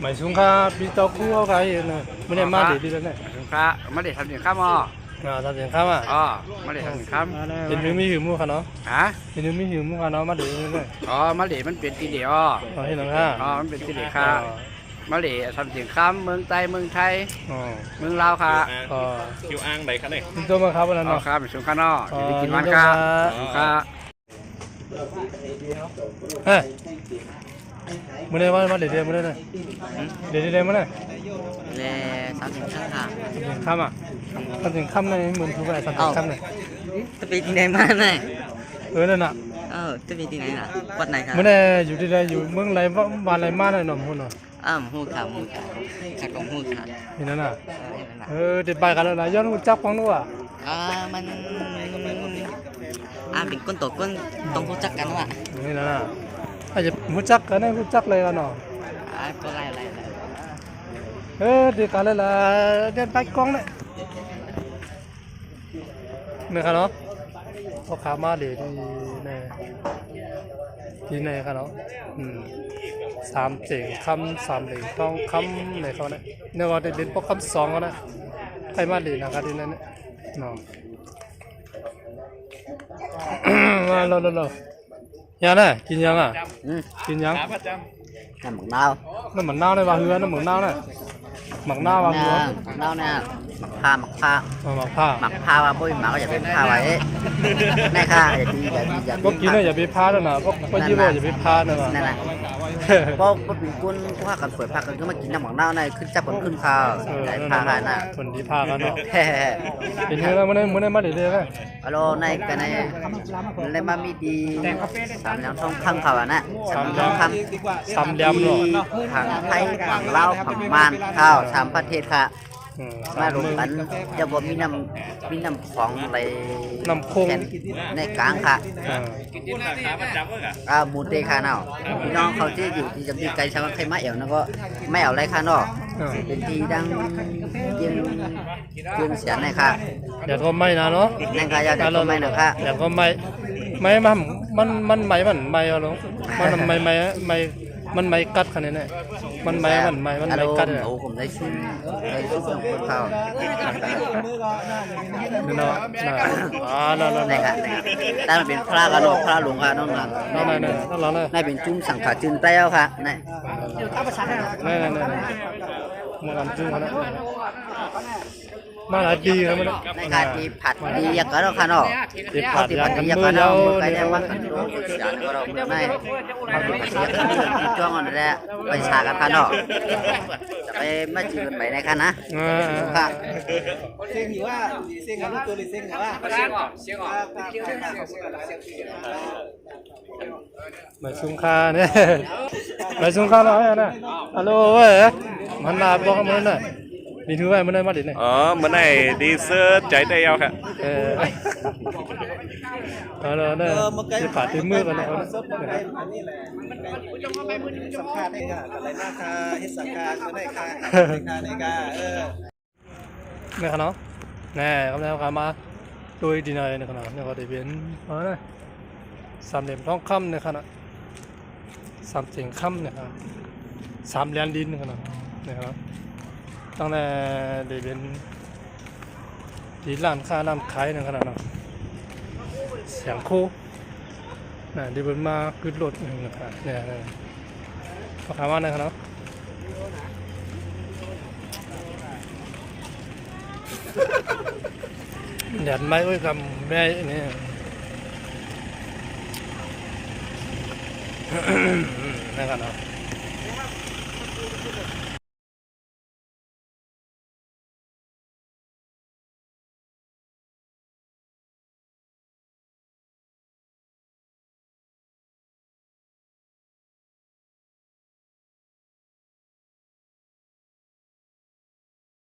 买松卡比较酷好看一点呢，没得马地的呢。สินค้าไม่ได้ทำสินค้ามั้ง啊，他点看嘛？อ๋อไม่ได้ทำสินค้าเห็นมีหิวมุกันเนาะ ฮะเห็นมีหิวมุกันเนาะมาดีเลย อ๋อมะเหล่มันเป็นตีเดียวอ๋อเห็นหรือเปล่าอ๋อมันเป็นตีเดียวค่ะมะเหล่ทำสินค้าเมืองใต้เมืองไทยอ๋อเมืองลาวค่ะอ๋อคิวอ้างใดครับเนี่ยนี่ตัวมาครับวันนั้น อ๋อ เนาะ ครับเป็นสินค้าเนาะจะได้กินวันค่ะสินค้าเฮ้ยมื้อนี้มาเดี๋ยวมื้อนี้นะเดี๋ยวมื้อนี้เลยสามสิบข้างค่ะค่ำอ่ะสามสิบค่ำในเหมือนทุกวันสามสิบค่ำเลยจะไปที่ไหนมาไหนนั่นน่ะจะไปที่ไหนน่ะวัดไหนครับมื้อนี้อยู่ที่ใดอยู่เมืองไรบ้านไรมาหน่อยหน่อมหุ่นเนาะหูขาหูขาขาของหูขานี่นั่นน่ะเดี๋ยวไปกันแล้วนะย้อนหูจับฟังด้วยมันเป็นก้นตัวก้นต้องรู้จักกันว่ะนี่นั่นน่ะอาจจะหูจักกันนะหูจักเลยกันเนาะก็ไล่เดี๋ยวกันเลยล่ะเดินไปกล้องเนี่ยนี่ครับเนาะเขาขามาเดี๋ยวที่ไหนครับเนาะสามเจ๋งคำสามเหลี่ยมทองคำในเขาเนี่ยก็ได้เล่นพวกคำสองเขานะใครมาเดี๋ยวนะครับที่นั่นเนี่ยเนาะมาเรายังน่ะกินยังอ่ะกินยังน้ำหมักนาวน้ำหมักนาวในว่าเฮือน้ำหมักนาวน่ะหมักนาวว่าเฮือหมักนาวเนี่ยหมักผ้าหมักผ้าว่าปุ้ยหมักก็อย่าเป็นผ้าไว้แม่ค่ะอย่าดีก็กินเลยอย่าไปพาแล้วนะก็ยี่บอกอย่าไปพานะนั่นแหละเพราะเป็นกุ้นว่ากันเปิดผ้ากันก็มากินน้ำหมักนาวในขึ้นจับขึ้นข้าวใหญ่ผ้ากันน่ะคนที่พากันเนาะเป็นยังไงมันได้มาเรื่อยๆไหมฮัลโหลในกันในมามีดีสามเหลี่ยมทองคำเขาอ่ะนะสามเหลี่ยมเนาะผังไทยผังลาวผังมานข้าว3ประเทศค่ะมารวมกันจะบอกมีน้ำของอะไรน้ำคงในกลางค่ะมูเตค่ะเนาะพี่น้องเขาที่อยู่ที่จำดีไกลชาวไทยมาเอ๋วนั่นก็ไม่เอาอะไรค่ะเนาะเป็นที่ดังยังเสียงในค่ะอย่าทมไม่นะเนาะนั่นค่ะอย่าทมไม่นะคะอย่าทมไม่มันไม่เอาลงมันไม่กัดขนาดนี้มันไม่กัดโอ้ผมได้ชุ่มของคนเขาเนาะนั่นค่ะแต่มันเป็นพระกันเนาะพระหลวงค่ะน้องนั่นนั่นเป็นจุ่มสังขารจืนเต้าค่ะนั่นมันกันจุ่มเขามาหลายปีครับมันในการที่ผัดดีอยากก็เราค่ะเนาะที่ผัดดีอยากก็เราใครได้ว่ากันรู้อยากก็เราไม่ผัดดีอยากก็เราจ้องอันนี้ไปฉากกันค่ะเนาะจะไปมาจีบไปในค่ะนะค่ะเสียงหิวว่าเสียงกับลูกตัวหรือเสียงหิวว่ามาซุ่มคาเนี่ยมาซุ่มคาเราเนี่ยฮัลโหลเว้ยมันลาบอกมันน่ะดีถือไว้มันได้มาดิเนี่ยมันได้ดีเซอร์ใจเดียวครับเราเนี่ยที่ผ่าที่มือกันเนาะอันนี้แหละสัมภาษณ์ให้ค่ะอะไรหน้าคาเฮสังการก็ได้ค่ะในกาเนี่ยครับเนาะแน่ครับแล้วครับมาตัวดีหน่อยเนี่ยครับเนี่ยก็ได้เป็นเนี่ยสามเหลี่ยมทองคำเนี่ยครับสามเสียงคำเนี่ยครับสามเหลี่ยมดินเนี่ยครับตั้งแต่เดี๋ยวเป็นที่ร้านค้าร้านขายเนี่ยขนาดนั้นเสียงโคน่ะเดี๋ยวเป็นมาขึ้นรถนะครับเนี่ยราคาว่านะครับแดดไม่ไว้กับแม่เนี่ยนะครับ